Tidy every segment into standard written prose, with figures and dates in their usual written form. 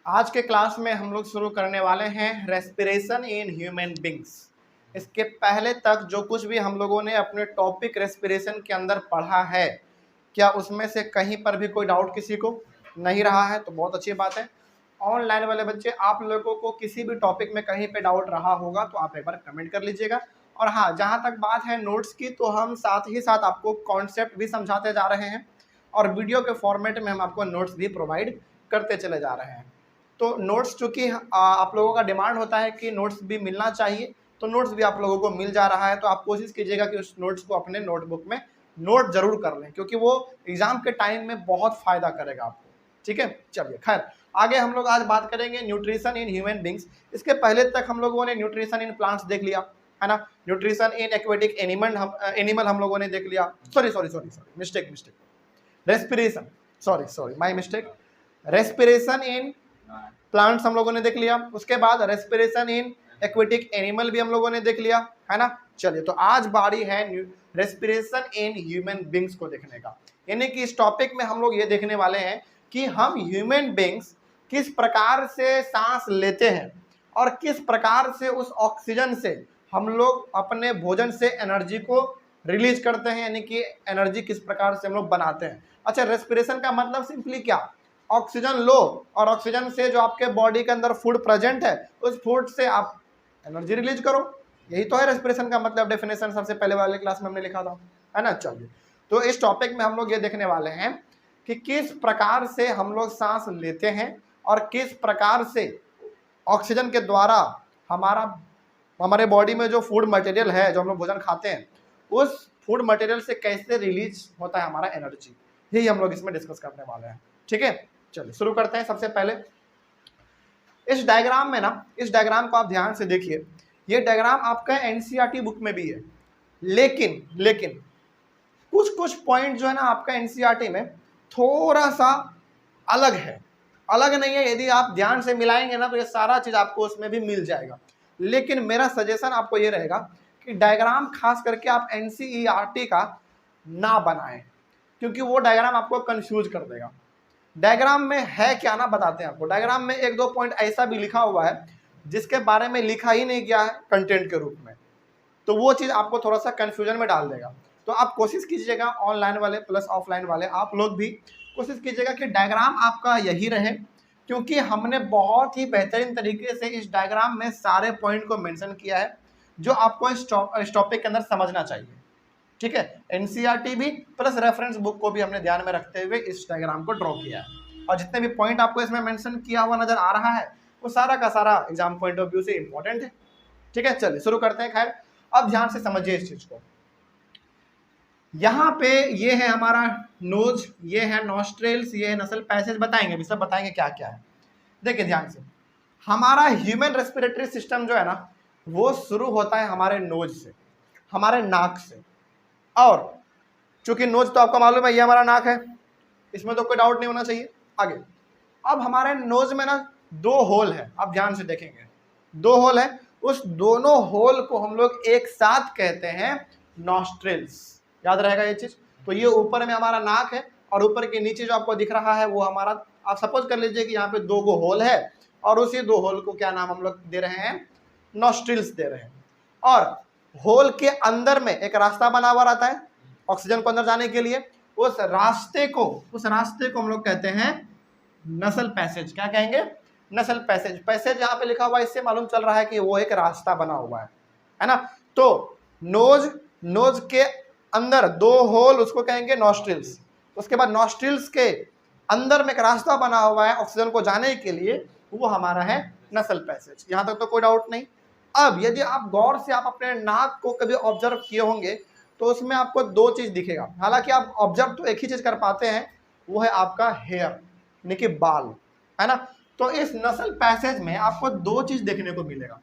आज के क्लास में हम लोग शुरू करने वाले हैं रेस्पिरेशन इन ह्यूमन बींग्स। इसके पहले तक जो कुछ भी हम लोगों ने अपने टॉपिक रेस्पिरेशन के अंदर पढ़ा है, क्या उसमें से कहीं पर भी कोई डाउट किसी को नहीं रहा है? तो बहुत अच्छी बात है। ऑनलाइन वाले बच्चे, आप लोगों को किसी भी टॉपिक में कहीं पे डाउट रहा होगा तो आप एक बार कमेंट कर लीजिएगा। और हाँ, जहाँ तक बात है नोट्स की, तो हम साथ ही साथ आपको कॉन्सेप्ट भी समझाते जा रहे हैं और वीडियो के फॉर्मेट में हम आपको नोट्स भी प्रोवाइड करते चले जा रहे हैं। तो नोट्स, चूँकि आप लोगों का डिमांड होता है कि नोट्स भी मिलना चाहिए, तो नोट्स भी आप लोगों को मिल जा रहा है। तो आप कोशिश कीजिएगा कि उस नोट्स को अपने नोटबुक में नोट जरूर कर लें, क्योंकि वो एग्जाम के टाइम में बहुत फ़ायदा करेगा आपको। ठीक है, चलिए खैर आगे हम लोग आज बात करेंगे न्यूट्रिशन इन ह्यूमन बींग्स। इसके पहले तक हम लोगों ने न्यूट्रिशन इन प्लांट्स देख लिया है ना, न्यूट्रिशन इन एक्वेटिक एनिमल हम लोगों ने देख लिया। Sorry mistake respiration, sorry my mistake. Respiration in plants हम लोगों ने देख लिया, उसके बाद रेस्पिरेशन इन एक्वेटिक एनिमल भी हम लोगों ने देख लिया है ना। चलिए, तो आज बारी है रेस्पिरेशन इन ह्यूमन बींग्स को देखने का। यानी कि इस टॉपिक में हम लोग ये देखने वाले हैं कि हम ह्यूमन बींग्स किस प्रकार से सांस लेते हैं और किस प्रकार से उस ऑक्सीजन से हम लोग अपने भोजन से एनर्जी को रिलीज करते हैं, यानी कि एनर्जी किस प्रकार से हम लोग बनाते हैं। अच्छा, रेस्पिरेशन का मतलब सिंपली क्या? ऑक्सीजन लो और ऑक्सीजन से जो आपके बॉडी के अंदर फूड प्रेजेंट है, उस फूड से आप एनर्जी रिलीज करो। यही तो है रेस्पिरेशन का मतलब। डेफिनेशन सबसे पहले वाले क्लास में हमने लिखा था, है ना। चलिए, तो इस टॉपिक में हम लोग ये देखने वाले हैं कि किस प्रकार से हम लोग सांस लेते हैं और किस प्रकार से ऑक्सीजन के द्वारा हमारे बॉडी में जो फूड मटेरियल है, जो हम लोग भोजन खाते हैं, उस फूड मटेरियल से कैसे रिलीज होता है हमारा एनर्जी। यही हम लोग इसमें डिस्कस करने वाले हैं। ठीक है, चलिए शुरू करते हैं। सबसे पहले इस डायग्राम में ना, इस डायग्राम को आप ध्यान से देखिए। ये डायग्राम आपका एनसीईआरटी बुक में भी है, लेकिन कुछ पॉइंट जो है ना आपका एनसीईआरटी में थोड़ा सा अलग है। अलग नहीं है, यदि आप ध्यान से मिलाएंगे ना तो ये सारा चीज आपको उसमें भी मिल जाएगा। लेकिन मेरा सजेशन आपको ये रहेगा कि डायग्राम खास करके आप एनसीईआरटी का ना बनाएं, क्योंकि वो डायग्राम आपको कंफ्यूज कर देगा। डायग्राम में है क्या ना, बताते हैं आपको। डायग्राम में एक दो पॉइंट ऐसा भी लिखा हुआ है जिसके बारे में लिखा ही नहीं गया है कंटेंट के रूप में, तो वो चीज़ आपको थोड़ा सा कंफ्यूजन में डाल देगा। तो आप कोशिश कीजिएगा, ऑनलाइन वाले प्लस ऑफलाइन वाले आप लोग भी कोशिश कीजिएगा कि डायग्राम आपका यही रहे, क्योंकि हमने बहुत ही बेहतरीन तरीके से इस डायग्राम में सारे पॉइंट को मेंशन किया है जो आपको इस टॉपिक के अंदर समझना चाहिए। ठीक है, एनसीईआरटी भी प्लस रेफरेंस बुक को भी हमने ध्यान में रखते हुए इस डायग्राम को ड्रॉ किया है। और जितने भी पॉइंट आपको इसमें मेंशन किया हुआ नजर आ रहा है, वो सारा का सारा एग्जाम पॉइंट ऑफ व्यू से इंपॉर्टेंट है। ठीक है, चलिए शुरू करते हैं। खैर, अब ध्यान से समझिए इस चीज को। यहाँ पे ये है हमारा नोज, ये है नॉस्ट्रेल्स, ये है नसल पैसेज। बताएंगे अभी, सब बताएंगे क्या क्या है। देखिए ध्यान से, हमारा ह्यूमन रेस्पिरेटरी सिस्टम जो है ना, वो शुरू होता है हमारे नोज से, हमारे नाक से। और चूंकि नोज तो आपका मालूम है, ये हमारा नाक है, इसमें तो कोई डाउट नहीं होना चाहिए। आगे, अब हमारे नोज में ना दो होल है, आप ध्यान से देखेंगे, दो होल है। उस दोनों होल को हम लोग एक साथ कहते हैं नॉस्ट्रिल्स। याद रहेगा ये चीज। तो ये ऊपर में हमारा नाक है और ऊपर के नीचे जो आपको दिख रहा है वो हमारा, आप सपोज कर लीजिए कि यहाँ पे दो गो होल है और उसी दो होल को क्या नाम हम लोग दे रहे हैं? नॉस्ट्रिल्स दे रहे हैं। और होल के अंदर में एक रास्ता बना हुआ रहता है ऑक्सीजन को अंदर जाने के लिए। उस रास्ते को हम लोग कहते हैं नसल पैसेज। क्या कहेंगे? नसल पैसेज। पैसेज यहाँ पे लिखा हुआ है, इससे मालूम चल रहा है कि वो एक रास्ता बना हुआ है ना। तो नोज के अंदर दो होल, उसको कहेंगे नॉस्ट्रिल्स। उसके बाद नॉस्ट्रिल्स के अंदर में एक रास्ता बना हुआ है ऑक्सीजन को जाने के लिए, वो हमारा है नसल पैसेज। यहाँ तक तो कोई डाउट नहीं। अब यदि आप गौर से आप अपने नाक को कभी ऑब्जर्व किए होंगे तो उसमें आपको दो चीज दिखेगा। हालांकि आप ऑब्जर्व तो एक ही चीज कर पाते हैं, वो है आपका हेयर, यानी कि बाल, है ना। तो इस नसल पैसेज में आपको दो चीज देखने को मिलेगा।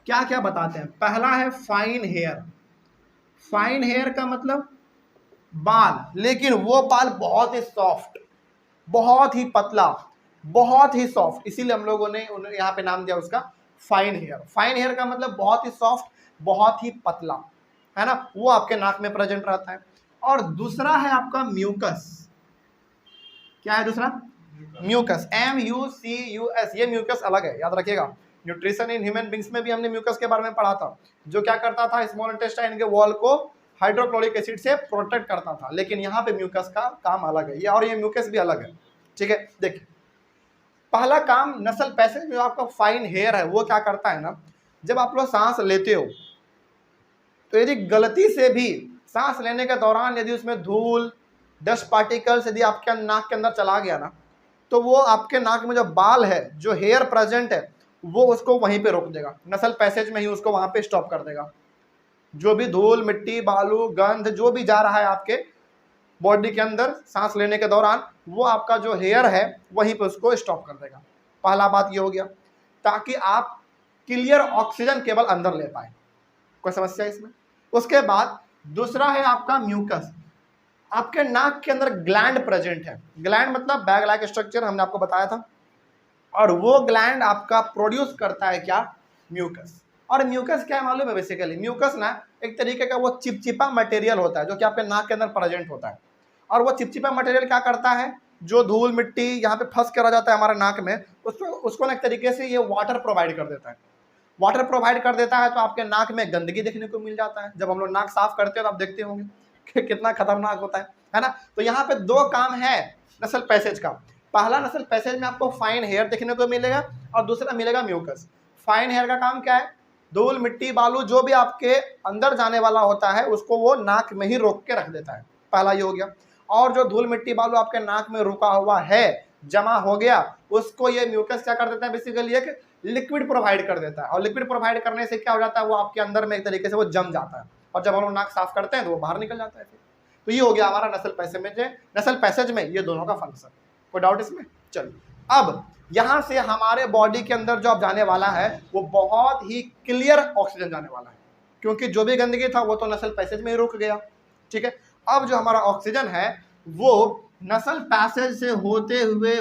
क्या क्या बताते हैं? पहला है फाइन हेयर। फाइन हेयर का मतलब बाल, लेकिन वो बाल बहुत ही सॉफ्ट, बहुत ही पतला, बहुत ही सॉफ्ट, इसीलिए हम लोगों ने यहाँ पे नाम दिया उसका फाइन हेयर। फाइन हेयर का मतलब बहुत ही सॉफ्ट, बहुत ही पतला, है ना। वो आपके नाक में प्रेजेंट रहता है। और दूसरा है आपका म्यूकस। क्या है दूसरा? म्यूकस, MUCUS, ये म्यूकस अलग है, याद रखिएगा। न्यूट्रिशन इन ह्यूमन बींग्स में भी हमने म्यूकस के बारे में पढ़ा था, जो क्या करता था, स्मॉल इंटेस्टाइन के वॉल को हाइड्रोक्लोरिक एसिड से प्रोटेक्ट करता था। लेकिन यहाँ पे म्यूकस का काम अलग है, ये और ये म्यूकस भी अलग है, ठीक है। देखिए, पहला काम नसल पैसेज में जो आपका फाइन हेयर है वो क्या करता है ना, जब आप लोग सांस लेते हो तो यदि गलती से भी सांस लेने के दौरान यदि उसमें धूल, डस्ट पार्टिकल्स यदि आपके नाक के अंदर चला गया ना, तो वो आपके नाक में जो बाल है, जो हेयर प्रेजेंट है, वो उसको वहीं पे रोक देगा, नसल पैसेज में ही उसको वहां पे स्टॉप कर देगा। जो भी धूल, मिट्टी, बालू, गंध जो भी जा रहा है आपके बॉडी के अंदर सांस लेने के दौरान, वो आपका जो हेयर है वहीं पे उसको स्टॉप कर देगा। पहला बात ये हो गया, ताकि आप क्लियर ऑक्सीजन केवल अंदर ले पाए। कोई समस्या इसमें? उसके बाद दूसरा है आपका म्यूकस। आपके नाक के अंदर ग्लैंड प्रेजेंट है, ग्लैंड मतलब बैग लाइक स्ट्रक्चर, हमने आपको बताया था, और वो ग्लैंड आपका प्रोड्यूस करता है क्या, म्यूकस। और म्यूकस क्या है मालूम है? बेसिकली म्यूकस ना एक तरीके का वो चिपचिपा मटेरियल होता है जो कि आपके नाक के अंदर प्रेजेंट होता है। और वो चिपचिपा मटेरियल क्या करता है, जो धूल मिट्टी यहाँ पे फंस के रह जाता है हमारे नाक में, उसको ना एक तरीके से ये वाटर प्रोवाइड कर देता है। वाटर प्रोवाइड कर देता है तो आपके नाक में गंदगी देखने को मिल जाता है। जब हम लोग नाक साफ करते हैं तो आप देखते होंगे कि कितना खतरनाक होता है ना। तो यहाँ पे दो काम है नसल पैसेज का। पहला, नसल पैसेज में आपको फाइन हेयर देखने को मिलेगा, और दूसरा मिलेगा म्यूकस। फाइन हेयर का काम क्या है, धूल, मिट्टी, बालू जो भी आपके अंदर जाने वाला होता है उसको वो नाक में ही रोक के रख देता है। पहला ये हो गया। और जो धूल, मिट्टी, बालू आपके नाक में रुका हुआ है, जमा हो गया, उसको ये म्यूकस क्या कर देता है, बेसिकली एक लिक्विड प्रोवाइड कर देता है। और लिक्विड प्रोवाइड करने से क्या हो जाता है, वो आपके अंदर में एक तरीके से वो जम जाता है, और जब हम लोग नाक साफ करते हैं तो वो बाहर निकल जाता है। तो ये हो गया हमारा नसल पैसेज में ये दोनों का फंक्शन। कोई डाउट इसमें? चलिए, अब यहां से हमारे बॉडी के अंदर जो अब जाने वाला है वो बहुत ही क्लियर ऑक्सीजन जाने वाला है, क्योंकि जो भी गंदगी था वो तो नसल पैसेज में ही रुक गया, ठीक है। अब जो हमारा ऑक्सीजन है वो नसल पैसेज से होते हुए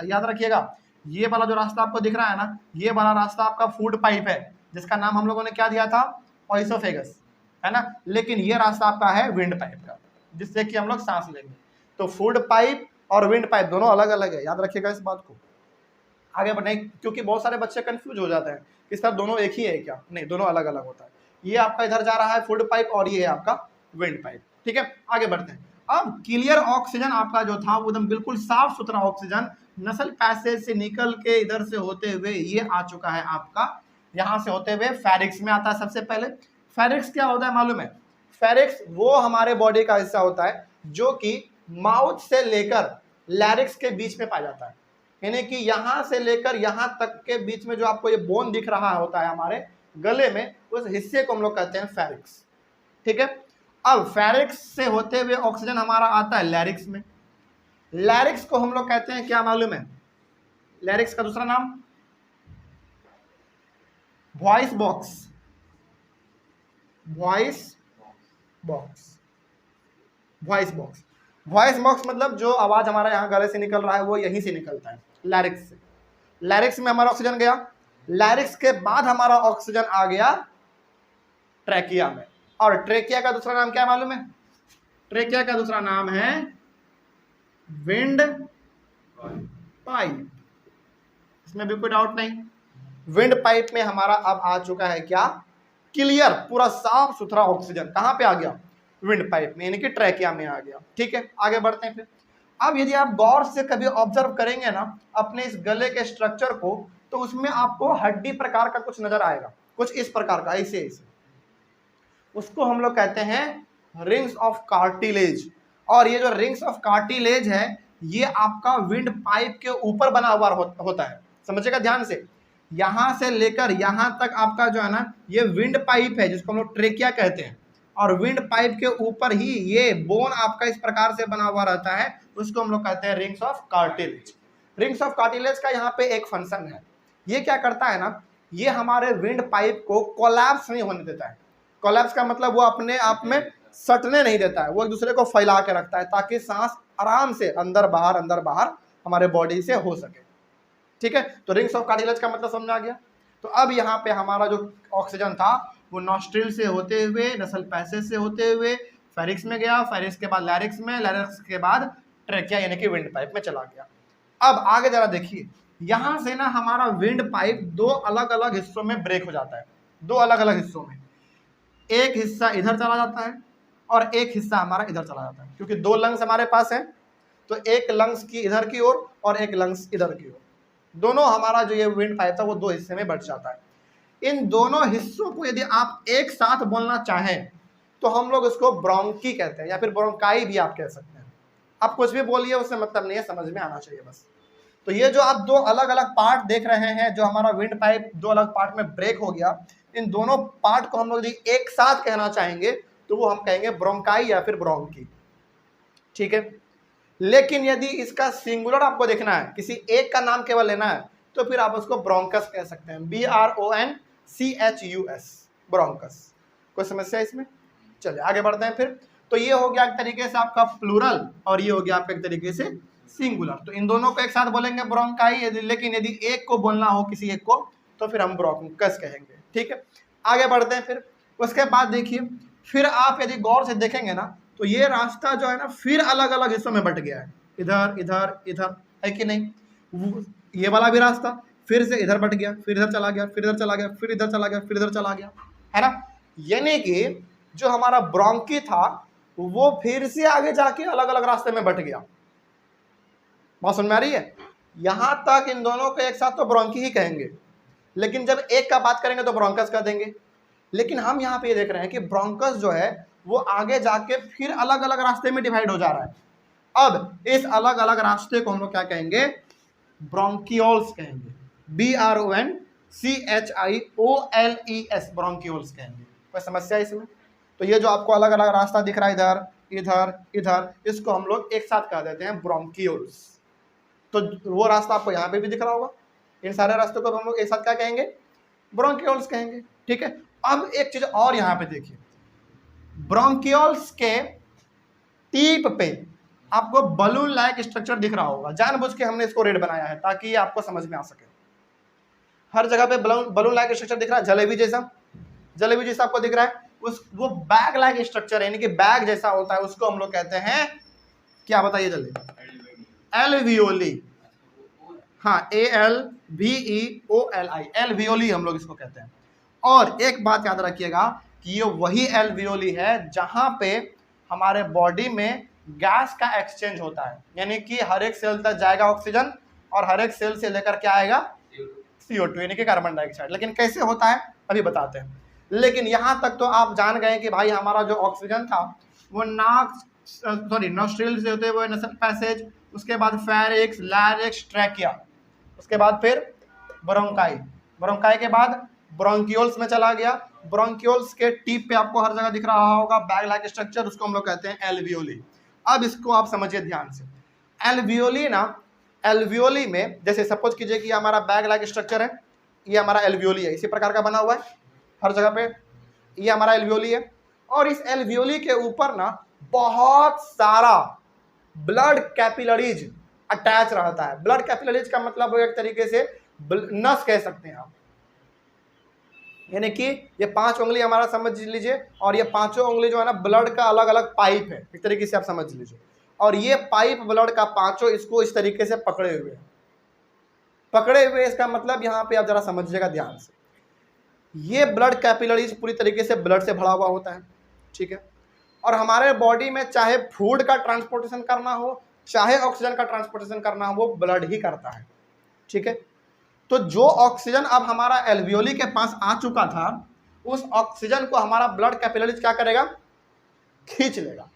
याद रखिएगा, ये वाला जो रास्ता आपको दिख रहा है ना, ये वाला रास्ता आपका फूड पाइप है, जिसका नाम हम लोगों ने क्या दिया था, ऑइसोफेगस, है ना। लेकिन ये रास्ता आपका है विंड पाइप का, जिससे कि हम लोग सांस लेंगे। तो फूड पाइप और विंड पाइप दोनों अलग अलग है, याद रखिएगा इस बात को। आगे बढ़ने, क्योंकि बहुत सारे बच्चे कंफ्यूज हो जाते हैं कि सर दोनों एक ही है क्या, नहीं, दोनों अलग अलग होता है। ये आपका इधर जा रहा है फूड पाइप, और ये है आपका विंड पाइप, ठीक है। आगे बढ़ते हैं। अब क्लियर ऑक्सीजन आपका जो था वो एकदम बिल्कुल साफ सुथरा ऑक्सीजन नसल पैसेज से निकल के इधर से होते हुए ये आ चुका है आपका, यहाँ से होते हुए फेरिक्स में आता है। सबसे पहले फेरिक्स क्या होता है मालूम है? फेरिक्स वो हमारे बॉडी का हिस्सा होता है जो कि माउथ से लेकर लैरिक्स के बीच में पाया जाता है, यानी कि यहाँ से लेकर यहाँ तक के बीच में जो आपको ये बोन दिख रहा होता है हमारे गले में, उस हिस्से को हम लोग कहते हैं फेरिक्स, ठीक है। अब फेरिक्स से होते हुए ऑक्सीजन हमारा आता है लैरिक्स में। लैरिक्स को हम लोग कहते हैं क्या मालूम है? लैरिक्स का दूसरा नाम वॉइस बॉक्स। वॉइस बॉक्स मतलब जो आवाज हमारा यहाँ गले से निकल रहा है वो यहीं से निकलता है, लैरिक्स से। लैरिक्स में हमारा ऑक्सीजन गया, लैरिक्स के बाद हमारा ऑक्सीजन आ गया ट्रैकिया में। और ट्रैकिया का दूसरा नाम क्या मालूम है? ट्रैकिया का दूसरा नाम है विंड पाइप। इसमें भी कोई डाउट नहीं। विंड पाइप में हमारा अब आ चुका है क्या, क्लियर पूरा साफ सुथरा ऑक्सीजन। कहां पे आ गया? विंड पाइप में, यानी कि ट्रैकिया में आ गया, ठीक है। आगे बढ़ते हैं फिर। अब यदि आप गौर से कभी ऑब्जर्व करेंगे ना अपने इस गले के स्ट्रक्चर को, तो उसमें आपको हड्डी प्रकार का कुछ नजर आएगा, कुछ इस प्रकार का, ऐसे उसको हम लोग कहते हैं रिंग्स ऑफ कार्टिलेज। और ये जो रिंग्स ऑफ कार्टिलेज है ये आपका विंड पाइप के ऊपर बना हुआ होता है, समझिएगा ध्यान से। यहां से लेकर यहां तक आपका जो है ना ये विंड पाइप है, जिसको हम लोग ट्रेकिया कहते हैं। और विंड पाइप के ऊपर ही ये बोन आपका इस प्रकार से बना हुआ रहता है, उसको हम लोग कहते हैं rings of cartilage. Rings of cartilage का यहाँ पे एक फंक्शन है, ये क्या करता है ना, ये हमारे विंड पाइप को कोलैप्स नहीं होने देता है। कोलैप्स का मतलब वो अपने आप में सटने नहीं देता है, वो एक दूसरे को फैला के रखता है ताकि सांस आराम से अंदर बाहर हमारे बॉडी से हो सके, ठीक है। तो रिंग्स ऑफ कार्टिलेज का मतलब समझ आ गया। तो अब यहाँ पे हमारा जो ऑक्सीजन था वो नॉस्ट्रिल से होते हुए, नसल पैसेज से होते हुए फेरिक्स में गया, फेरिक्स के बाद लैरिक्स में, लैरिक्स के बाद ट्रेकिया यानी कि विंड पाइप में चला गया। अब आगे जरा देखिए, यहां से ना हमारा विंड पाइप दो अलग अलग हिस्सों में ब्रेक हो जाता है, दो अलग अलग हिस्सों में। एक हिस्सा इधर चला जाता है और एक हिस्सा हमारा इधर चला जाता है, क्योंकि दो लंग्स हमारे पास है, तो एक लंग्स की इधर की ओर और एक लंग्स इधर की ओर, दोनों हमारा जो ये विंड पाइप था वो दो हिस्से में बट जाता है। इन दोनों हिस्सों को यदि आप एक साथ बोलना चाहें तो हम लोग इसको ब्रोंकी कहते हैं, या फिर ब्रोंकाई भी आप कह सकते हैं। आप कुछ भी बोलिए, उससे मतलब नहीं है, समझ में आना चाहिए बस। तो ये जो आप दो अलग अलग पार्ट देख रहे हैं, जो हमारा विंड पाइप दो अलग पार्ट में ब्रेक हो गया, इन दोनों पार्ट को हम लोग यदि एक साथ कहना चाहेंगे तो वो हम कहेंगे ब्रोंकाई या फिर ब्रोंकी, ठीक है। लेकिन यदि इसका सिंगुलर आपको देखना है, किसी एक का नाम केवल लेना है, तो फिर आप उसको ब्रोंकस कह सकते हैं, BRONCHUS, ब्रोंकस। कोई समस्या इसमें? चलिए आगे बढ़ते हैं फिर। तो ये हो गया एक तरीके से आपका प्लूरल और ये हो गया आपका एक तरीके से सिंगुलर। तो इन दोनों को एक साथ बोलेंगे ब्रोंकाई, लेकिन यदि एक को बोलना हो किसी एक को तो फिर हम ब्रोंकस कहेंगे, ठीक है। आगे बढ़ते हैं फिर। उसके बाद देखिए, फिर आप यदि गौर से देखेंगे ना तो ये रास्ता जो है ना फिर अलग अलग हिस्सों में बट गया है, इधर इधर इधर, है कि नहीं। ये वाला भी रास्ता फिर से इधर बट गया, फिर इधर चला गया, फिर इधर चला गया, फिर इधर चला गया, फिर इधर चला गया, है ना। यानी कि जो हमारा ब्रोंकी था वो फिर से आगे जाके अलग अलग रास्ते में बट गया। बात समझ में आ रही है? यहां तक इन दोनों को एक साथ तो ब्रोंकी ही कहेंगे, लेकिन जब एक का बात करेंगे तो ब्रोंकस कर देंगे। लेकिन हम यहाँ पे देख रहे हैं कि ब्रोंकस जो है वो आगे जाके फिर अलग अलग रास्ते में डिवाइड हो जा रहा है। अब इस अलग अलग रास्ते को हम लोग क्या कहेंगे? ब्रोंकियोल्स कहेंगे, BRONCHIOLES, ब्रोंकियोल्स कहेंगे। कोई समस्या इसमें? तो ये जो आपको अलग अलग रास्ता दिख रहा है इधर इधर इधर, इसको हम लोग एक साथ कह देते हैं ब्रोंकियोल्स। तो वो रास्ता आपको यहाँ पे भी दिख रहा होगा, इन सारे रास्तों को हम लोग एक साथ क्या कहेंगे? ब्रोंकियोल्स कहेंगे, ठीक है। अब एक चीज और यहाँ पे देखिए, ब्रोंकियोल्स के टीप पे आपको बलून लाइक स्ट्रक्चर दिख रहा होगा। जानबूझ के हमने इसको रेड बनाया है ताकि ये आपको समझ में आ सके। हर जगह पे बलून लाइक स्ट्रक्चर दिख रहा है, जलेबी जैसा, जलेबी जैसा आपको दिख रहा है। वो बैग लाइक स्ट्रक्चर यानी कि बैग जैसा होता है, उसको हम लोग कहते हैं क्या? बताइए जल्दी। एल्वियोली, हाँ, ALVEOLI, एल्वियोली हम लोग इसको कहते हैं। और एक बात याद रखिएगा कि ये वही एल्वियोली है जहां पे हमारे बॉडी में गैस का एक्सचेंज होता है, यानी कि हर एक सेल तक जाएगा ऑक्सीजन और हर एक सेल से लेकर क्या आएगा? CO2 यानी कि कार्बन डाइऑक्साइड। लेकिन कैसे होता है अभी बताते हैं। लेकिन यहां तक तो आप जान गए कि भाई हमारा जो ऑक्सीजन था वो नॉस्ट्रिल से होते हुए नेसल पैसेज, उसके बाद फेरिक्स, लैरिक्स, ट्रैकिया, उसके बाद फिर ब्रोंकाई, ब्रोंकाई के बाद ब्रोंकियोल्स में चला गया। ब्रोंकियोल्स के टिप पे आपको हर जगह दिख रहा होगा बैग लाइक स्ट्रक्चर, उसको हम लोग कहते हैं एल्वियोली। अब इसको आप समझिए ध्यान से। एल्वियोली ना, एल्वियोली में जैसे सपोज कीजिए कि हमारा बैग लाइक स्ट्रक्चर है, ये हमारा एल्वियोली है, इसी प्रकार का बना हुआ है हर जगह पे, ये हमारा एल्वियोली है। और इस एल्वियोली के ऊपर ना बहुत सारा ब्लड कैपिलरीज अटैच रहता है। ब्लड कैपिलरीज का मतलब एक तरीके से नस कह सकते हैं आप, यानी कि ये 5 उंगली हमारा समझ लीजिए, और ये पांचों उंगली जो है ना ब्लड का अलग अलग पाइप है, एक तरीके से आप समझ लीजिए। और ये पाइप ब्लड का पांचों इसको इस तरीके से पकड़े हुए हैं, पकड़े हुए। इसका मतलब यहाँ पे आप जरा समझिएगा ध्यान से, ये ब्लड कैपिलरीज पूरी तरीके से ब्लड से भरा हुआ होता है, ठीक है। और हमारे बॉडी में चाहे फूड का ट्रांसपोर्टेशन करना हो, चाहे ऑक्सीजन का ट्रांसपोर्टेशन करना हो, वो ब्लड ही करता है, ठीक है। तो जो ऑक्सीजन अब हमारा एल्वियोली के पास आ चुका था, उस ऑक्सीजन को हमारा ब्लड कैपिलरीज क्या करेगा? खींच लेगा।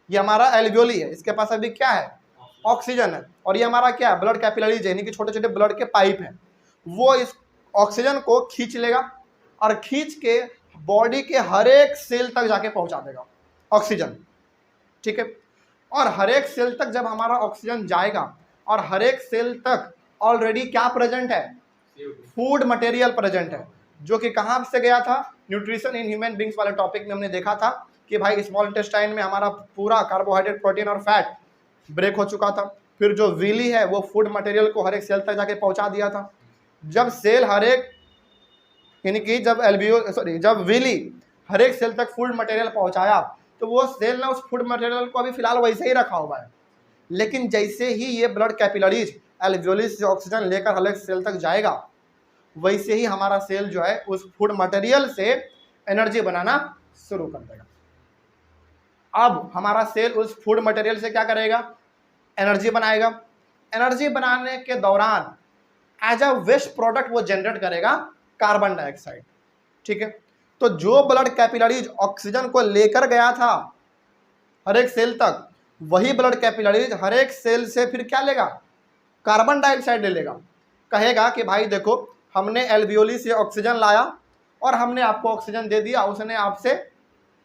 ये हमारा एल्वियोली है, इसके पास अभी क्या है? ऑक्सीजन है। और ये हमारा क्या है? ब्लड कैपिलरीज है, यानी कि छोटे छोटे ब्लड के पाइप हैं। वो इस ऑक्सीजन को खींच लेगा और खींच के बॉडी के हर एक सेल तक जाके पहुंचा देगा ऑक्सीजन, ठीक है। और हर एक सेल तक जब हमारा ऑक्सीजन जाएगा और हर एक सेल तक ऑलरेडी क्या प्रेजेंट है? फूड मटेरियल प्रेजेंट है, जो कि कहाँ से गया था? न्यूट्रिशन इन ह्यूमन बींग्स वाले टॉपिक में हमने देखा था कि भाई स्मॉल इंटेस्टाइन में हमारा पूरा कार्बोहाइड्रेट, प्रोटीन और फैट ब्रेक हो चुका था। फिर जो विली है वो फूड मटेरियल को हर एक सेल तक जाके पहुंचा दिया था। जब सेल हर एक, यानी कि जब विली हर एक सेल तक फूड मटेरियल पहुंचाया, तो वो सेल ने उस फूड मटेरियल को अभी फिलहाल वैसे ही रखा हुआ है, लेकिन जैसे ही ये ब्लड कैपिलरीज एल्वियोलिस से ऑक्सीजन लेकर हर एक सेल तक जाएगा, वैसे ही हमारा सेल जो है उस फूड मटेरियल से एनर्जी बनाना शुरू कर देगा। अब हमारा सेल उस फूड मटेरियल से क्या करेगा? एनर्जी बनाएगा। एनर्जी बनाने के दौरान एज अ वेस्ट प्रोडक्ट वो जनरेट करेगा कार्बन डाइऑक्साइड। ठीक है, तो जो ब्लड कैपिलरीज ऑक्सीजन को लेकर गया था हर एक सेल तक, वही ब्लड कैपिलरीज हर एक सेल से फिर क्या लेगा? कार्बन डाइऑक्साइड ले लेगा। कहेगा कि भाई देखो, हमने एल्वियोली से ऑक्सीजन लाया और हमने आपको ऑक्सीजन दे दिया, उसने आपसे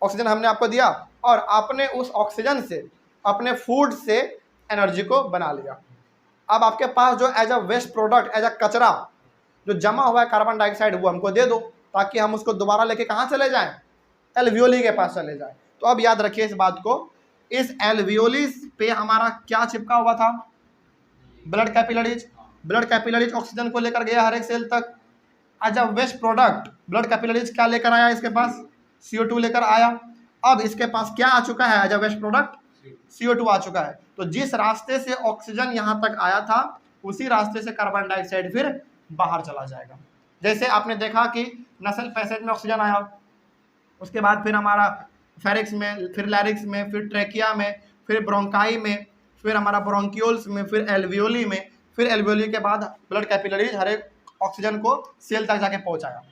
ऑक्सीजन हमने आपको दिया और आपने उस ऑक्सीजन से अपने फूड से एनर्जी को बना लिया। अब आपके पास जो as a waste product, as a कचरा जो जमा हुआ है कार्बन डाइऑक्साइड, वो हमको दे दो ताकि हम उसको दोबारा लेके कहाँ चले जाएं? एल्वियोली के पास चले जाएं। तो अब याद रखिए इस बात को, इस एल्वियोली पे हमारा क्या चिपका हुआ था? Blood capillaries. Blood capillaries oxygen को लेकर गया हर एक सेल तक। As a waste product blood capillaries क्या लेकर आया? इसके पास CO2 लेकर आया। अब इसके पास क्या आ चुका है? As a waste product CO2 आ चुका है। तो जिस रास्ते से ऑक्सीजन यहां तक आया था, उसी रास्ते से कार्बन डाइऑक्साइड फिर बाहर चला जाएगा। जैसे आपने देखा कि नसल पैसेज में ऑक्सीजन आया, उसके बाद फिर हमारा फेरिक्स में, फिर लैरिक्स में, फिर ट्रेकिया में, फिर ब्रोंकाई में, फिर हमारा ब्रोंक्यूल्स में, फिर एल्वियोली में, फिर एल्वियोली के बाद ब्लड कैपिलरीज हर एक ऑक्सीजन को सेल तक जाके पहुंचाया।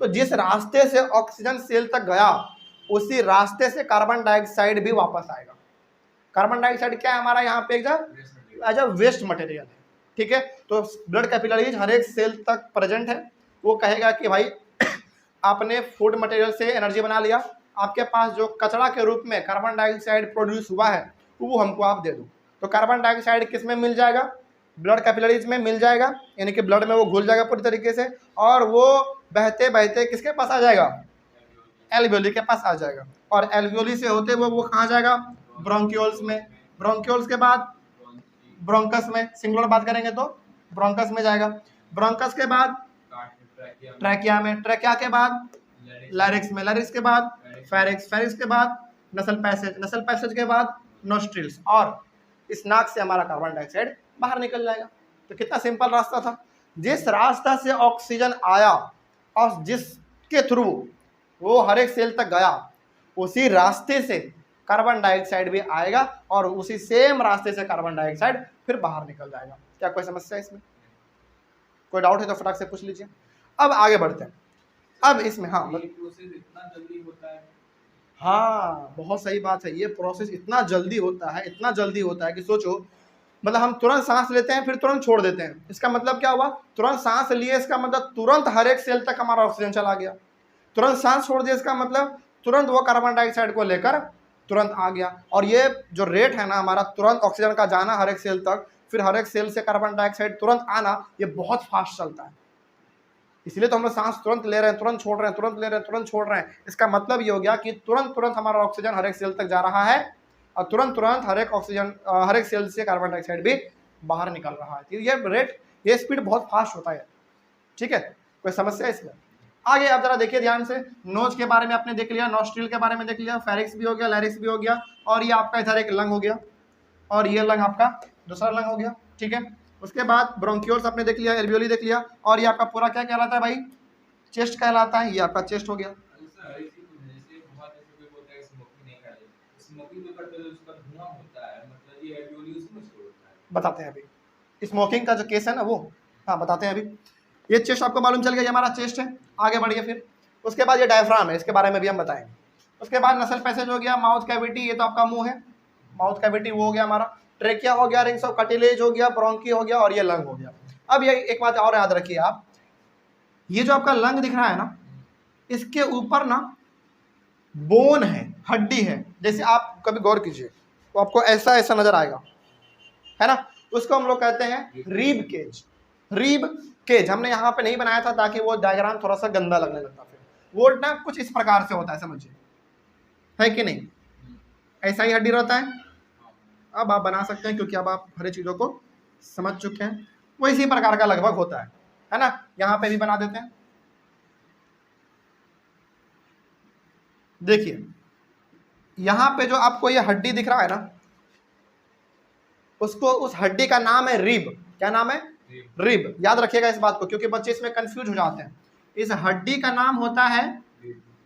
तो जिस रास्ते से ऑक्सीजन सेल तक गया, उसी रास्ते से कार्बन डाइऑक्साइड भी वापस आएगा। कार्बन डाइऑक्साइड क्या है हमारा यहाँ पे? एज अ वेस्ट मटेरियल है। ठीक है, तो ब्लड कैपिलरीज हर एक सेल तक प्रेजेंट है। वो कहेगा कि भाई आपने फूड मटेरियल से एनर्जी बना लिया, आपके पास जो कचरा के रूप में कार्बन डाइऑक्साइड प्रोड्यूस हुआ है वो हमको आप दे दो। तो कार्बन डाइऑक्साइड किस में मिल जाएगा? ब्लड कैपिलरीज में मिल जाएगा, यानी कि ब्लड में वो घुल जाएगा पूरी तरीके से, और वो बहते बहते किसके पास आ जाएगा? एल्वियोली के पास आ जाएगा। और एल्वियोली से होते हुए वो कहाँ जाएगा? ब्रोंक्यूल्स में। ब्रोंक्यूल्स के बाद ब्रोंकस में, सिंगुलर बात करेंगे तो ब्रोंकस में जाएगा। ब्रोंकस के बाद ट्रैकिया में, ट्रैकिया के बाद लैरिक्स में, लैरिक्स के बाद फेरिक्स, फेरिक्स के बाद नसल पैसेज, नसल पैसेज के बाद नोस्ट्रिल्स, और इस नाक से हमारा कार्बन डाइऑक्साइड बाहर निकल जाएगा। तो कितना सिंपल रास्ता था। जिस रास्ता से ऑक्सीजन आया और जिसके थ्रू वो हर एक सेल तक गया, उसी रास्ते से कार्बन डाइऑक्साइड भी आएगा और उसी सेम रास्ते से कार्बन डाइऑक्साइड फिर बाहर निकल जाएगा। क्या कोई समस्या है इसमें? कोई डाउट है तो फटाक से पूछ लीजिए। अब आगे बढ़ते हैं। अब इसमें हाँ प्रोसेस इतना जल्दी होता है? हाँ, बहुत सही बात है। ये प्रोसेस इतना जल्दी होता है, इतना जल्दी होता है कि सोचो, मतलब हम तुरंत सांस लेते हैं फिर तुरंत छोड़ देते हैं। इसका मतलब क्या हुआ? तुरंत सांस लिए, इसका मतलब तुरंत हर एक सेल तक हमारा ऑक्सीजन चला गया। तुरंत सांस छोड़ दिया, इसका मतलब तुरंत वो कार्बन डाइऑक्साइड को लेकर तुरंत आ गया। और ये जो रेट है ना हमारा, तुरंत ऑक्सीजन का जाना हर एक सेल तक, फिर हर एक सेल से कार्बन डाइऑक्साइड तुरंत आना, ये बहुत फास्ट चलता है। इसलिए तो हम लोग सांस तुरंत ले रहे हैं, तुरंत छोड़ रहे हैं, तुरंत ले रहे हैं, तुरंत छोड़ रहे हैं। इसका मतलब ये हो गया कि तुरंत तुरंत हमारा ऑक्सीजन हर एक सेल तक जा रहा है और तुरंत तुरंत हर एक ऑक्सीजन हर एक सेल से कार्बन डाइऑक्साइड भी बाहर निकल रहा है। तो ये रेट, ये स्पीड बहुत फास्ट होता है। ठीक है, कोई समस्या इसमें? आगे आप जरा देखिए ध्यान से। नोज के बारे में आपने देख लिया, नोस्ट्रिल के बारे में देख लिया, फेरिक्स भी हो गया, लैरिक्स भी हो गया, और ये आपका इधर एक लंग हो गया, और ये लंग आपका दूसरा लंग हो गया। ठीक है, उसके बाद ब्रोंक्यूल्स आपने देख लिया, एल्वियोली देख लिया, और ये आपका पूरा क्या कहलाता है भाई? चेस्ट कहलाता है। ये आपका चेस्ट हो गया। बताते हैं अभी स्मोकिंग का जो केस है ना वो, हाँ बताते हैं अभी। ये चेस्ट आपको मालूम चल गया, ये हमारा चेस्ट है। आगे बढ़िए फिर। उसके बाद ये डायफ्राम है, इसके बारे में भी हम बताएंगे। उसके बाद नसल पैसेज हो गया, माउथ कैविटी, ये तो आपका मुंह है, माउथ कैविटी वो हो गया हमारा। ट्रेकिया हो गया, रिंग्स ऑफ कार्टिलेज हो गया, ब्रोंकी हो गया, और ये लंग हो गया। अब ये एक बात और याद रखिए आप, ये जो आपका लंग दिख रहा है ना, इसके ऊपर ना बोन है, हड्डी है। जैसे आप कभी गौर कीजिए तो आपको ऐसा ऐसा नजर आएगा, है ना, उसको हम लोग कहते हैं रीब केज। रीब केज हमने यहाँ पे नहीं बनाया था ताकि वो डायग्राम थोड़ा सा गंदा लगने लगता। फिर वो ना कुछ इस प्रकार से होता है, समझिए, है कि नहीं? ऐसा ही हड्डी रहता है। अब आप बना सकते हैं क्योंकि अब आप हर चीज़ों को समझ चुके हैं। वो इसी प्रकार का लगभग होता है ना। यहाँ पे भी बना देते हैं। देखिए यहाँ पे जो आपको ये हड्डी दिख रहा है ना, उसको, उस हड्डी का नाम है रिब। क्या नाम है? रिब। याद रखिएगा इस बात को, क्योंकि बच्चे इसमें कंफ्यूज हो जाते हैं। इस हड्डी का नाम होता है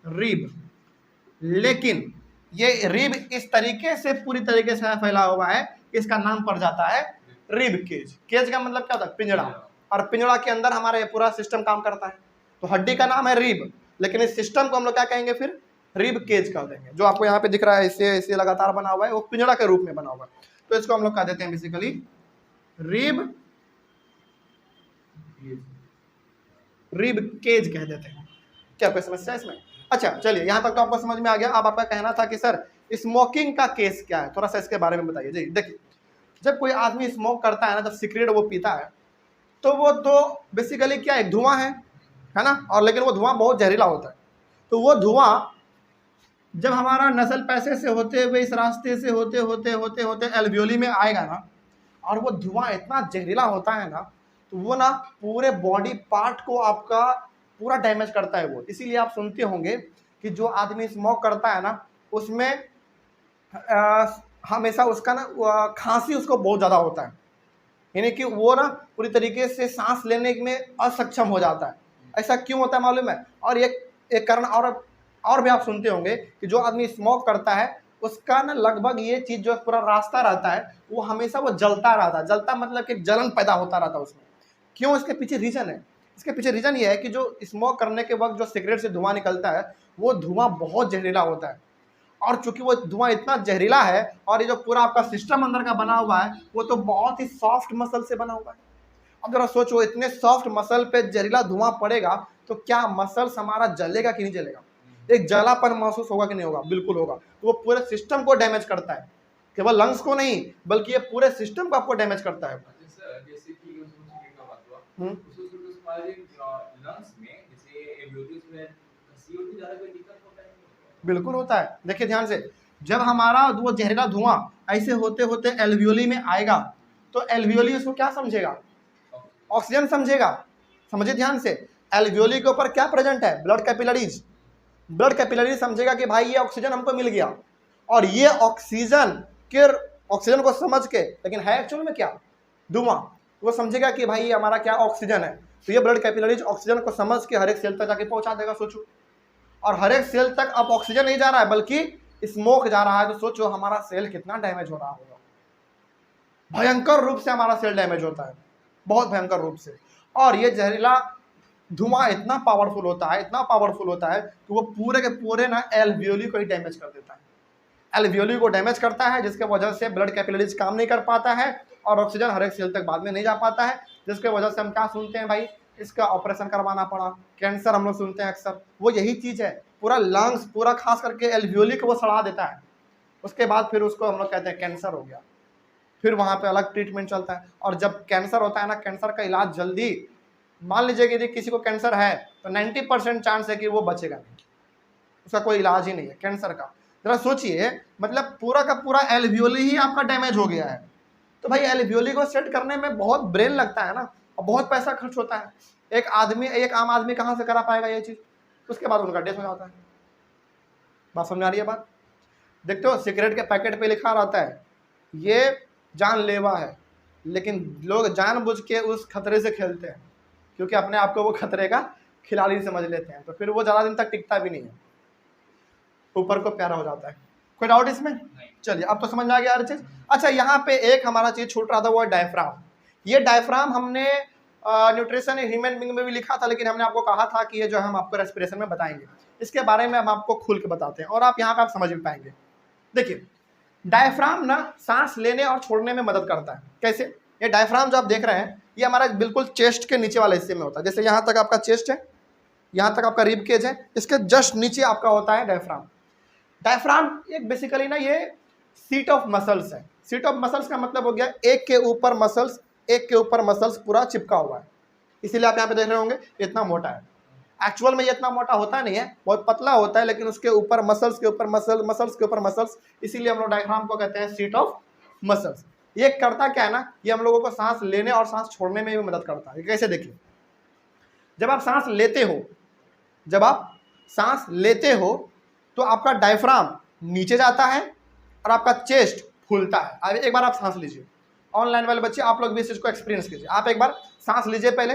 रिब, लेकिन ये रिब इस तरीके से पूरी तरीके से फैला हुआ है, इसका नाम पड़ जाता है रिब केज। केज का मतलब क्या होता है? पिंजड़ा। और पिंजड़ा के अंदर हमारा ये पूरा सिस्टम काम करता है। तो हड्डी का नाम है रिब, लेकिन इस सिस्टम को हम लोग क्या कहेंगे फिर? रिब केज कर देंगे। जो आपको यहाँ पे दिख रहा है इससे लगातार बना हुआ है, वो पिंजड़ा के रूप में बना हुआ है। तो इसको हम लोग कह देते हैं बेसिकली रिब केज कह देते हैं। क्या कोई समस्या है इसमें? अच्छा चलिए, यहाँ तक तो आपको समझ में आ गया। अब आपका कहना था कि सर स्मोकिंग का केस क्या है, थोड़ा सा इसके बारे में बताइए। जी देखिए, जब कोई आदमी स्मोक करता है ना, जब सिगरेट वो पीता है, तो वो तो बेसिकली क्या, एक धुआं है ना, और लेकिन वो धुआं बहुत जहरीला होता है। तो वो धुआं जब हमारा नस्ल पैसे से होते हुए इस रास्ते से होते होते होते होते एल्वियोली में आएगा ना, और वो धुआं इतना जहरीला होता है ना, तो वो ना पूरे बॉडी पार्ट को आपका पूरा डैमेज करता है वो। इसीलिए आप सुनते होंगे कि जो आदमी स्मोक करता है ना, उसमें हमेशा उसका ना खांसी उसको बहुत ज़्यादा होता है, यानी कि वो ना पूरी तरीके से सांस लेने में असक्षम हो जाता है। ऐसा क्यों होता है मालूम है? और एक कारण और भी आप सुनते होंगे कि जो आदमी स्मोक करता है उसका ना लगभग ये चीज़ जो पूरा रास्ता रहता है, वो हमेशा वो जलता रहता है। जलता मतलब कि जलन पैदा होता रहता है उसमें। क्यों? इसके पीछे रीज़न है। इसके पीछे रीज़न ये है कि जो स्मोक करने के वक्त जो सिगरेट से धुआं निकलता है, वो धुआं बहुत जहरीला होता है। और चूंकि वो धुआं इतना जहरीला है, और ये जो पूरा आपका सिस्टम अंदर का बना हुआ है, वो तो बहुत ही सॉफ्ट मसल से बना हुआ है। अब जरा सोचो, इतने सॉफ्ट मसल पे जहरीला धुआं पड़ेगा तो क्या मसल्स हमारा जलेगा कि नहीं जलेगा? एक जलापन महसूस होगा कि नहीं होगा? बिल्कुल होगा। तो वो पूरे सिस्टम को डैमेज करता है, केवल लंग्स को नहीं, बल्कि ये पूरे सिस्टम को आपको डैमेज करता है। जैसे कि का बात हुआ, लंग्स में जैसे एल्वियोली में CO2 ज्यादा कोई दिक्कत होता है? बिल्कुल होता है। देखिए ध्यान से, जब हमारा वो जहरीला धुआं ऐसे होते होते एल्वियोली में आएगा, तो एल्वियोली उसको क्या समझेगा? ऑक्सीजन समझेगा। समझिए ध्यान से, एल्वियोली के ऊपर क्या प्रेजेंट है? Blood capillaries. ब्लड कैपिलरीज समझेगा कि भाई ये ऑक्सीजन हमको मिल गया, और ये ऑक्सीजन को समझ के, लेकिन है एक्चुअल में क्या? धुआं। वो समझेगा कि भाई ये हमारा क्या, ऑक्सीजन है। तो ये ब्लड कैपिलरीज ऑक्सीजन को समझ के हर एक सेल तक जाके पहुंचा देगा। सोचो, और हर एक सेल तक अब ऑक्सीजन नहीं जा रहा है बल्कि स्मोक जा रहा है। तो सोचो हमारा सेल कितना डैमेज हो रहा होगा। भयंकर रूप से हमारा सेल डैमेज होता है, बहुत भयंकर रूप से। और ये जहरीला धुआं इतना पावरफुल होता है, इतना पावरफुल होता है कि वो पूरे के पूरे ना एल्वियोली को ही डैमेज कर देता है। एल्वियोली को डैमेज करता है, जिसके वजह से ब्लड कैपिलरीज काम नहीं कर पाता है, और ऑक्सीजन हर एक सेल तक बाद में नहीं जा पाता है, जिसके वजह से हम क्या सुनते हैं भाई? इसका ऑपरेशन करवाना पड़ा, कैंसर हम लोग सुनते हैं अक्सर। वो यही चीज़ है, पूरा लंग्स, पूरा खास करके एल्वियोली को वो सड़ा देता है। उसके बाद फिर उसको हम लोग कहते हैं कैंसर हो गया। फिर वहाँ पे अलग ट्रीटमेंट चलता है। और जब कैंसर होता है ना, कैंसर का इलाज जल्दी, मान लीजिए कि यदि किसी को कैंसर है तो 90% चांस है कि वो बचेगा नहीं, उसका कोई इलाज ही नहीं है कैंसर का। जरा सोचिए, मतलब पूरा का पूरा एल्वियोली ही आपका डैमेज हो गया है। तो भाई एल्वियोली को सेट करने में बहुत ब्रेन लगता है ना, और बहुत पैसा खर्च होता है। एक आम आदमी कहाँ से करा पाएगा ये चीज़? उसके बाद उनका डेथ हो जाता है। बात समझ आ रही है बात? देखते हो, सिगरेट के पैकेट पे लिखा रहता है ये जानलेवा है, लेकिन लोग जानबूझ के उस खतरे से खेलते हैं, क्योंकि अपने आप को वो खतरे का खिलाड़ी समझ लेते हैं। तो फिर वो ज़्यादा दिन तक टिकता भी नहीं है, ऊपर को प्यारा हो जाता है। कोई डाउट इसमें? चलिए, अब तो समझ में आ गया हर चीज़। अच्छा, यहाँ पे एक हमारा चीज़ छूट रहा था, वो डायफ्राम। ये डायफ्राम हमने न्यूट्रिशन इन ह्यूमन बीइंग में भी लिखा था, लेकिन हमने आपको कहा था कि ये जो हम आपको रेस्पिरेशन में बताएंगे, इसके बारे में हम आपको खुल के बताते हैं, और आप यहाँ पे आप समझ भी पाएंगे। देखिए, डायफ्राम ना सांस लेने और छोड़ने में मदद करता है। कैसे? ये डायफ्राम जो आप देख रहे हैं, ये हमारा बिल्कुल चेस्ट के नीचे वाले हिस्से में होता है। जैसे यहाँ तक आपका चेस्ट है, यहाँ तक आपका रिब केज है, इसके जस्ट नीचे आपका होता है डायफ्राम। डायफ्राम एक बेसिकली ना ये सीट ऑफ मसल्स है। सीट ऑफ मसल्स का मतलब हो गया एक के ऊपर मसल्स पूरा चिपका हुआ है। इसीलिए आप यहाँ पे देख रहे होंगे इतना मोटा है। एक्चुअल में ये इतना मोटा होता नहीं है, बहुत पतला होता है, लेकिन उसके ऊपर मसल्स के ऊपर मसल्स के ऊपर मसल्स, इसीलिए हम लोग डायफ्राम को कहते हैं सीट ऑफ मसल्स। ये करता क्या है ना, ये हम लोगों को सांस लेने और सांस छोड़ने में भी मदद करता है। कैसे? देखिए, जब आप सांस लेते हो तो आपका डायफ्राम नीचे जाता है और आपका चेस्ट फूलता है। अब एक बार आप सांस लीजिए, ऑनलाइन वाले बच्चे आप लोग भी इस चीज को एक्सपीरियंस कीजिए। आप एक बार सांस लीजिए, पहले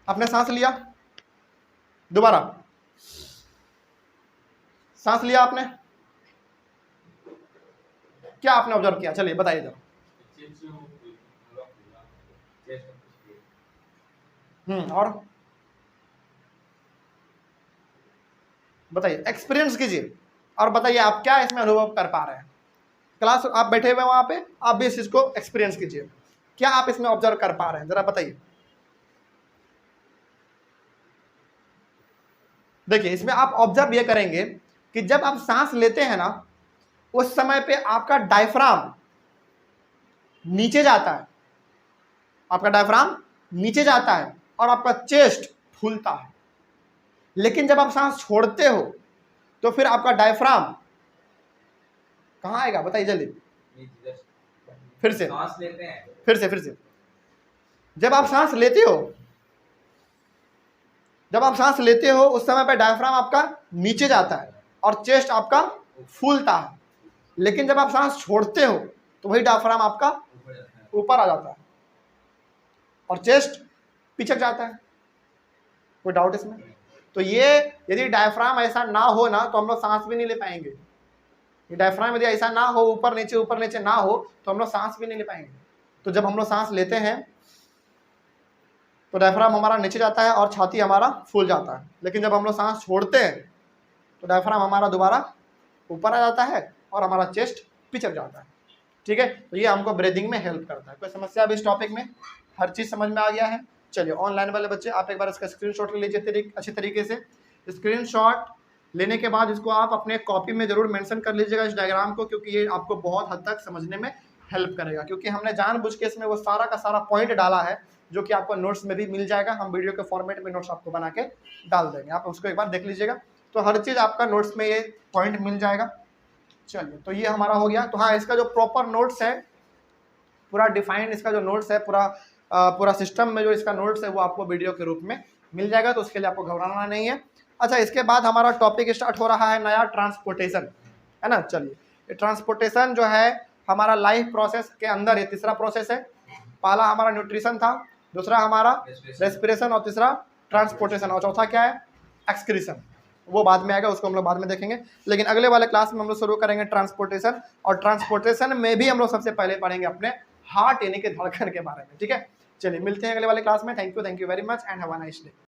आपने सांस लिया, दोबारा सांस लिया आपने, क्या आपने ऑब्जर्व किया? चलिए बताइए जरा। और बताइए, एक्सपीरियंस कीजिए और बताइए आप क्या इसमें अनुभव कर पा रहे हैं। क्लास आप बैठे हुए वहां पे, आप भी इस चीज को एक्सपीरियंस कीजिए, क्या आप इसमें ऑब्जर्व कर पा रहे हैं, जरा बताइए। देखिए, इसमें आप ऑब्जर्व ये करेंगे कि जब आप सांस लेते हैं ना, उस समय पे आपका डायफ्राम नीचे जाता है, आपका डायफ्राम नीचे जाता है और आपका चेस्ट फूलता है। लेकिन जब आप सांस छोड़ते हो तो फिर आपका डायफ्राम कहां आएगा, बताइए जल्दी। फिर से सांस लेते हैं, फिर से जब आप सांस लेते हो उस समय पे डायफ्राम आपका नीचे जाता है और चेस्ट आपका फूलता है। लेकिन जब आप सांस छोड़ते हो तो वही डायफ्राम आपका ऊपर आ जाता है और चेस्ट पिचक जाता है। कोई डाउट इसमें? तो ये यदि डायफ्राम ऐसा ना हो ना तो हम लोग सांस भी नहीं ले पाएंगे। ये डायफ्राम यदि ऐसा ना हो, ऊपर नीचे ना हो, तो हम लोग सांस भी नहीं ले पाएंगे। तो जब हम लोग सांस लेते हैं तो डायफ्राम हमारा नीचे जाता है और छाती हमारा फूल जाता है। लेकिन जब हम लोग सांस छोड़ते हैं तो डायफ्राम हमारा दोबारा ऊपर आ जाता है और हमारा चेस्ट पिचक जाता है। ठीक है, तो ये हमको ब्रीदिंग में हेल्प करता है। कोई समस्या अभी इस टॉपिक में? हर चीज़ समझ में आ गया है? चलिए, ऑनलाइन वाले बच्चे आप एक बार इसका स्क्रीनशॉट ले लीजिए अच्छी तरीके से। स्क्रीनशॉट लेने के बाद इसको आप अपने कॉपी में जरूर मेंशन कर लीजिएगा इस डायग्राम को, क्योंकि ये आपको बहुत हद तक समझने में हेल्प करेगा। क्योंकि हमने जानबूझ के इसमें वो सारा का सारा पॉइंट डाला है जो कि आपको नोट्स में भी मिल जाएगा। हम वीडियो के फॉर्मेट में नोट्स आपको बना के डाल देंगे, आप उसको एक बार देख लीजिएगा। तो हर चीज़ आपका नोट्स में ये पॉइंट मिल जाएगा। चलिए, तो ये हमारा हो गया। तो हाँ, इसका जो प्रॉपर नोट्स है, पूरा डिफाइंड इसका जो नोट्स है, पूरा सिस्टम में जो इसका नोट्स है वो आपको वीडियो के रूप में मिल जाएगा। तो उसके लिए आपको घबराना नहीं है। अच्छा, इसके बाद हमारा टॉपिक स्टार्ट हो रहा है नया, ट्रांसपोर्टेशन, है ना। चलिए, ये ट्रांसपोर्टेशन जो है हमारा लाइफ प्रोसेस के अंदर ये तीसरा प्रोसेस है। पहला हमारा न्यूट्रिशन था, दूसरा हमारा रेस्पिरेशन और तीसरा ट्रांसपोर्टेशन, और चौथा क्या है, एक्सक्रीशन। वो बाद में आएगा, उसको हम लोग बाद में देखेंगे। लेकिन अगले वाले क्लास में हम लोग शुरू करेंगे ट्रांसपोर्टेशन, और ट्रांसपोर्टेशन में भी हम लोग सबसे पहले पढ़ेंगे अपने हार्ट यानी कि धड़कन के बारे में। ठीक है, चलिए मिलते हैं अगले वाले क्लास में। Thank you very much and have a nice day.